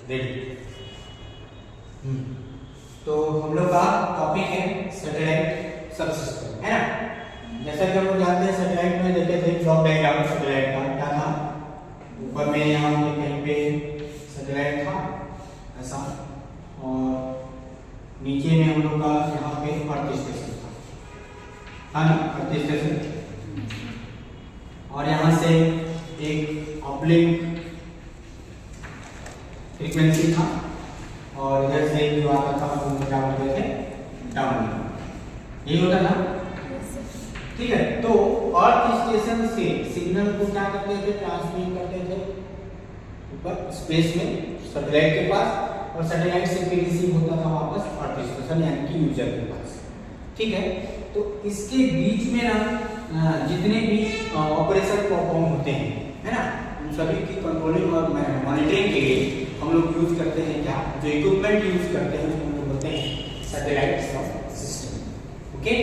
Ready. तो हम लोग का टॉपिक है सैटेलाइट सबसिस्टम, है ना। जैसा कि हम लोग जानते हैं सैटेलाइट में देखे थे ब्लॉक डायग्राम सैटेलाइट का क्या था, ऊपर में यहाँ कहीं पे सैटेलाइट था ऐसा, और नीचे में हम लोग का यहाँ पे अर्थ स्टेशन था ना, अर्थ स्टेशन, और यहाँ से एक अपलिंक फ्रीक्वेंसी था, और इधर से जो आता था वो क्या बोलते थे, डाउन, यही होता था, ठीक है। तो अर्थ स्टेशन से सिग्नल को क्या करते थे, ट्रांसमिट करते थे ऊपर स्पेस में सैटेलाइट के पास, और सैटेलाइट से फिर रिसीव होता था वापस अर्थ स्टेशन यानी कि यूजर के पास, ठीक है। तो इसके बीच में ना जितने भी ऑपरेशन परफॉर्म होते हैं, है ना, उन सभी की कंट्रोलिंग और मॉनिटरिंग के लिए हम लोग यूज करते हैं क्या, जो इक्विपमेंट यूज करते हैं उसको हम लोग बोलते हैं सैटेलाइट सब सिस्टम। ओके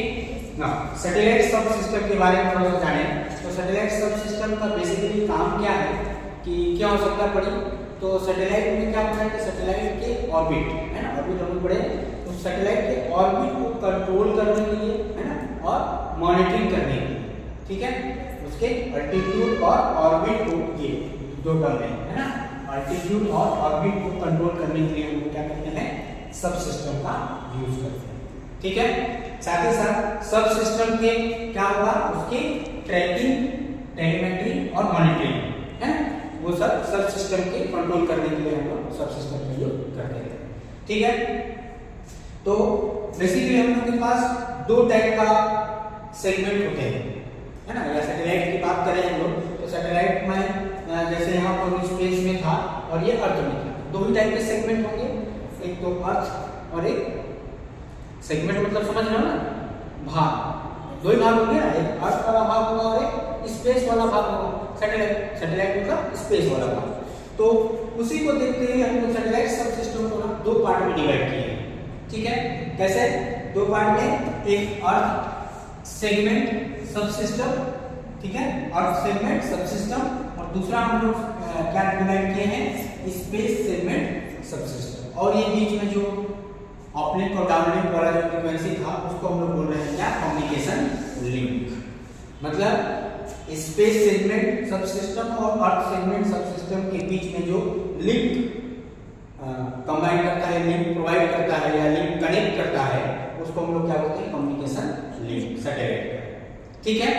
ना, सैटेलाइट सब सिस्टम के बारे में थोड़ा सा जाने। तो सैटेलाइट सब सिस्टम का बेसिकली काम क्या है कि क्या आवश्यकता पड़ी, तो सैटेलाइट में क्या होता है कि सैटेलाइट के ऑर्बिट, है ना, ऑर्बिट हम लोग पढ़े, तो सैटेलाइट के ऑर्बिट को कंट्रोल करने के लिए, है ना, और मॉनिटरिंग करने के लिए, ठीक है, उसके अल्टीट्यूड और ऑर्बिट को, ये दो टर्म है ना, अल्टीट्यूड और ऑर्बिट को कंट्रोल करने के लिए हम लोग क्या करते हैं, सब सिस्टम का यूज करते हैं, ठीक है। साथ ही साथ सब सिस्टम के क्या होगा, उसकी ट्रैकिंग, टेलीमेट्री और मॉनिटरिंग, है, वो सब सिस्टम के कंट्रोल करने के लिए हम लोग सब सिस्टम का यूज करते हैं, ठीक है। तो बेसिकली हम लोग के पास दो टाइप का सेगमेंट होते हैं, है ना, या सैटेलाइट की बात करें हम लोग तो सैटेलाइट में जैसे यहाँ पर स्पेस में था और ये अर्थ में था, दो ही टाइप के सेगमेंट होंगे, एक तो अर्थ और एक सेगमेंट मतलब समझ रहे हो ना, भाग, दो ही भाग होंगे ना, एक अर्थ वाला भाग होगा और एक स्पेस वाला भाग होगा, सैटेलाइट मतलब स्पेस वाला भाग। तो उसी को देखते हुए हम लोग सैटेलाइट सब सिस्टम को ना दो पार्ट में डिवाइड किए हैं, ठीक है। कैसे, दो पार्ट में, एक अर्थ सेगमेंट सब सिस्टम, ठीक है, अर्थ सेगमेंट सब सिस्टम, और दूसरा हम लोग क्या डिवाइड किए हैं, स्पेस सेगमेंट सब सिस्टम। और ये बीच में जो अपलिंक और डाउनलिंक वाला जो फ्रीक्वेंसी था उसको हम लोग बोल रहे हैं क्या, कम्युनिकेशन लिंक। मतलब स्पेस सेगमेंट सब सिस्टम और अर्थ सेगमेंट सब सिस्टम के बीच में जो लिंक कंबाइन करता है, लिंक प्रोवाइड करता है या लिंक कनेक्ट करता है, उसको हम लोग क्या बोलते हैं, कम्युनिकेशन लिंक, सैटेलाइट, ठीक है।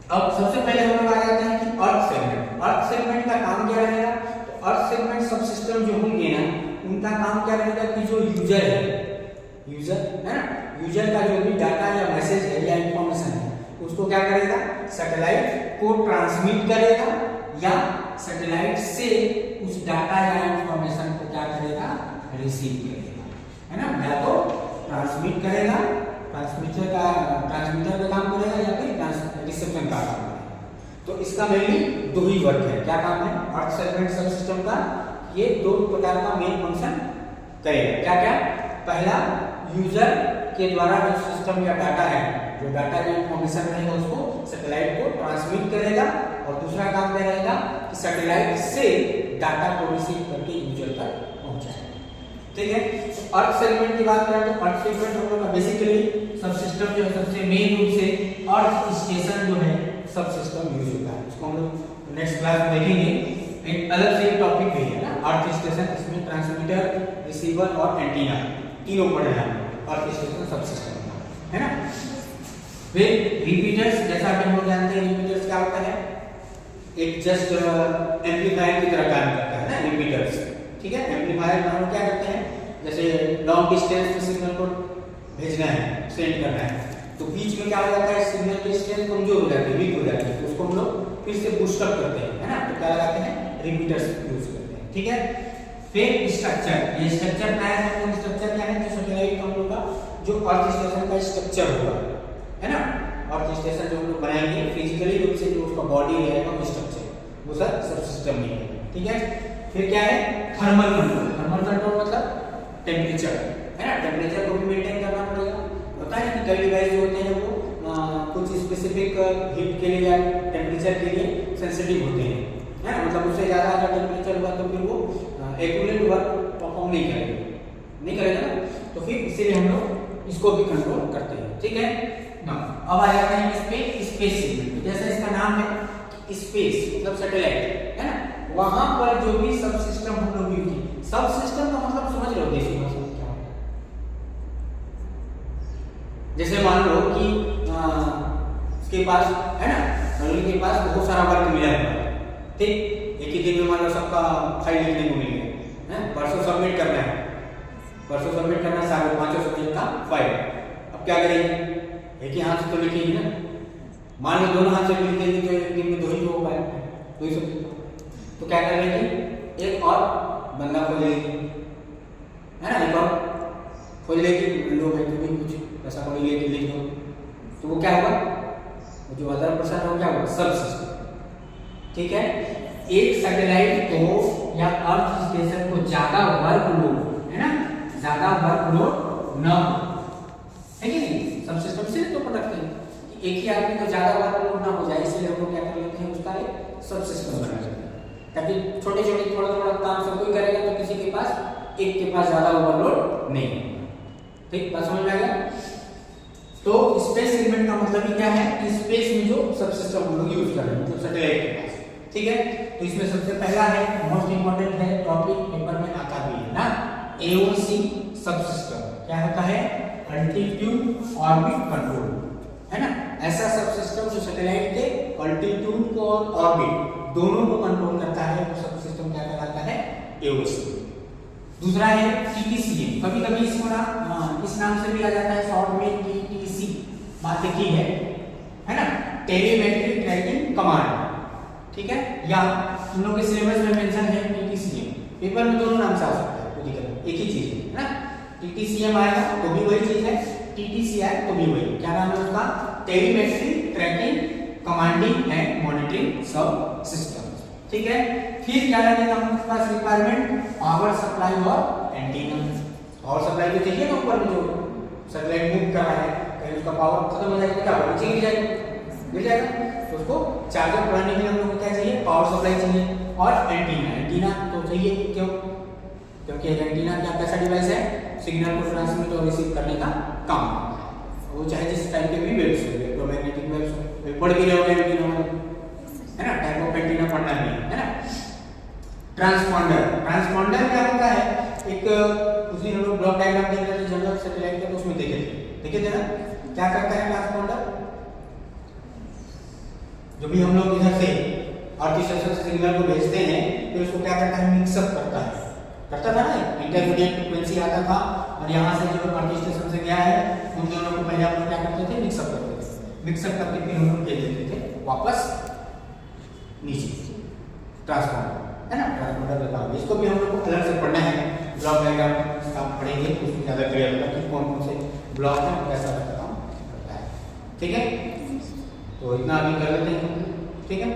अब सबसे पहले हम लोग आ जाते हैं कि अर्थ सेगमेंट। अर्थ सेगमेंट का काम क्या रहेगा, तो अर्थ सेगमेंट सब सिस्टम जो होंगे ना, उनका काम क्या रहेगा कि जो यूजर है, यूजर है ना, यूजर का जो भी डाटा या मैसेज है या इंफॉर्मेशन है उसको क्या करेगा, सैटेलाइट को ट्रांसमिट करेगा, या सैटेलाइट से उस डाटा या इंफॉर्मेशन को क्या करेगा, रिसीव करेगा, है ना, या तो ट्रांसमिट करेगा, ट्रांसमीटर का काम करेगा, या फिर रिसेप्शन का काम करेगा। तो इसका मेनली दो ही वर्क है, क्या काम है, अर्थ सेगमेंट सब सिस्टम का ये दो प्रकार का मेन फंक्शन करेगा। क्या क्या, पहला यूजर के द्वारा जो सिस्टम या डाटा है, जो डाटा या इंफॉर्मेशन रहेगा उसको सैटेलाइट को ट्रांसमिट करेगा, और दूसरा काम क्या रहेगा कि सैटेलाइट से डाटा को रिसीव करके यूजर तक पहुंचाएगा, ठीक है। अर्थ सेगमेंट की बात करें तो अर्थ सेगमेंट हम लोग का बेसिकली सब सिस्टम जो है सबसे मेन रूप से अर्थ स्टेशन जो है सब सिस्टम यूज होता है, उसको हम लोग नेक्स्ट क्लास में देखेंगे, एक अलग से टॉपिक भी है ना, अर्थ स्टेशन, इसमें ट्रांसमीटर, रिसीवर और एंटीना तीनों पढ़ रहे हैं अर्थ स्टेशन सब सिस्टम, है ना। फिर रिपीटर्स, जैसा कि हम लोग जानते हैं रिपीटर्स क्या होता है, एक जस्ट एम्पलीफायर की तरह काम करता है ना रिपीटर्स, ठीक है। एम्पलीफायर में हम क्या करते हैं, जैसे लॉन्ग डिस्टेंस में सिग्नल को भेजना है, सेंड करना है, तो बीच में क्या हो जाता है, सिग्नल की स्ट्रेंथ कमजोर हो जाती है, वीक हो जाती है, तो उसको हम लोग फिर से बूस्ट अप करते हैं, है ना, तो क्या लगाते हैं, रिपीटर्स यूज करते हैं, ठीक है। फिर स्ट्रक्चर, ये स्ट्रक्चर क्या है, स्ट्रक्चर क्या है, जो सैटेलाइट हम लोग का जो अर्थ स्टेशन का स्ट्रक्चर होगा, है ना, अर्थ स्टेशन जो हम लोग बनाएंगे फिजिकली रूप से, जो उसका बॉडी रहेगा वो स्ट्रक्चर, वो सब सिस्टम में है, ठीक है। फिर क्या है, थर्मल कंट्रोल। थर्मल कंट्रोल मतलब टेम्परेचर, है ना, टेम्परेचर को भी मेंटेन करना पड़ेगा। होता है कि कई डिवाइस जो होते हैं वो कुछ स्पेसिफिक हीट के लिए या टेम्परेचर के लिए सेंसिटिव होते हैं, है ना, मतलब उससे ज़्यादा अगर टेम्परेचर हुआ तो फिर वो एक्यूमुलेट वर्क परफॉर्म नहीं करेगा ना, तो फिर इसीलिए हम लोग इसको भी कंट्रोल करते हैं। ठीक है ना। अब आ जाते हैं इस पे स्पेस सेगमेंट। जैसे इसका नाम है स्पेस मतलब सैटेलाइट है ना, वहां पर जो भी सब सिस्टम हम लोग यूज किए, सब सिस्टम का मतलब समझ रहे हो देसी भाषा में क्या होता है। जैसे मान लो कि उसके पास है ना, नॉर्मली के पास बहुत सारा वर्क मिला है, ठीक, एक ही दिन में मान लो सबका फाइल लिखने को मिल गया है, परसों सबमिट करना है, परसों सबमिट करना है सारे 5 सब्जेक्ट का फाइल। अब क्या करेंगे, एक ही हाथ से तो लिखेंगे ना, मान लो दोनों हाथ से लिखेंगे तो एक दिन में 2 ही हो पाए, 2 ही सब्जेक्ट, तो क्या कर लेंगे, एक और बंदा खोज लेगी है ना, एक और खोज लेगी, लो भाई तुम्हें कुछ पैसा खोज लेके लिख दो, तो वो क्या होगा, वो जो अदर पर्सन हो क्या होगा, सब सिस्टम। ठीक है, एक सैटेलाइट को या अर्थ स्टेशन को ज्यादा वर्कलोड है ना, ज्यादा वर्कलोड न है कि नहीं, सब सिस्टम से तो रखते हैं कि एक ही आदमी को ज्यादा वर्कलोड ना हो जाए, इसलिए हम लोग क्या कर लेते हैं, उसका एक सब सिस्टम बना लेते हैं, ताकि छोटे छोटे थोड़ा थोड़ा काम सब कोई करेगा तो किसी के पास एक के पास ज्यादा ओवरलोड नहीं होगा। ठीक, बात समझ में आ गया। तो स्पेस सेगमेंट का मतलब ही क्या है कि स्पेस में जो सब सिस्टम हम लोग यूज कर रहे हैं, मतलब सैटेलाइट के पास। ठीक है, तो इसमें सबसे पहला है, मोस्ट इंपॉर्टेंट है, टॉपिक पेपर में आता भी है ना, एओसी सब सिस्टम। क्या होता है, अल्टीट्यूड ऑर्बिट कंट्रोल है ना, ऐसा सब सिस्टम जो सैटेलाइट के अल्टीट्यूड को और ऑर्बिट दोनों को कंट्रोल करता है, वो सब सिस्टम क्या कहलाता है, एओसी। दूसरा है टीटीसीएम, कभी कभी इसको ना इस नाम से भी आ जाता है, शॉर्ट में टीटीसी बात की है ना, टेलीमेट्री ट्रैकिंग कमांड। ठीक है, या तुम लोग के सिलेबस में मेंशन है टीटीसीएम, पेपर में दोनों नाम से आ सकता है, कोई दिक्कत नहीं, एक ही चीज है ना, टीटीसीएम आएगा तो भी वही चीज है, टीटीसी आए तो भी वही, क्या नाम है उसका, telemetry tracking commanding and monitoring सब सिस्टम। ठीक है, फिर क्या रहेगा हमारे पास रिक्वायरमेंट, पावर सप्लाई और एंटीना। पावर सप्लाई तो चाहिए ना, ऊपर में जो सैटेलाइट मूव कर रहा है, कहीं उसका पावर खत्म हो जाएगा, क्या होगा, नीचे गिर जाएगा, तो उसको चार्जर बढ़ाने के लिए हम लोग को क्या चाहिए, पावर सप्लाई चाहिए, और एंटीना तो चाहिए, क्यों, क्योंकि एंटीना क्या कैसा डिवाइस है, सिग्नल को ट्रांसमिट और रिसीव करने का काम करता है, वो चाहे जिस टाइप के भी वेव्स हो, इलेक्ट्रोमैग्नेटिक वेव्स हो, पढ़ भी रहे होंगे एंटीना है ना, टाइप ऑफ एंटीना पढ़ना भी है ना। ट्रांसपॉन्डर क्या होता है, एक उसी हम लोग ब्लॉक डायग्राम देख रहे थे जनरल सैटेलाइट का, तो उसमें देखे थे ना, क्या करता है ट्रांसपॉन्डर, जो भी हम लोग इधर से अर्थ स्टेशन से सिग्नल को भेजते हैं, फिर उसको क्या करता है, मिक्सअप करता था ना, इंटरमीडिएट फ्रीक्वेंसी आता था, और यहाँ से जो अर्थ स्टेशन से गया है उन दोनों को पहले हम लोग क्या करते थे, मिक्सअप करके फिर हम लोग भेज देते थे वापस नीचे, ट्रांसफॉर्मर है ना, ट्रांसफॉर्मर बताओगे, इसको भी हम लोग को अलग से पढ़ना है, ब्लॉक डायग्राम का पढ़ेंगे तो उसमें ज़्यादा क्लियर होगा कि कौन कौन से ब्लॉक है और कैसा काम करता है। ठीक है, तो इतना अभी कर लेते हैं, ठीक है।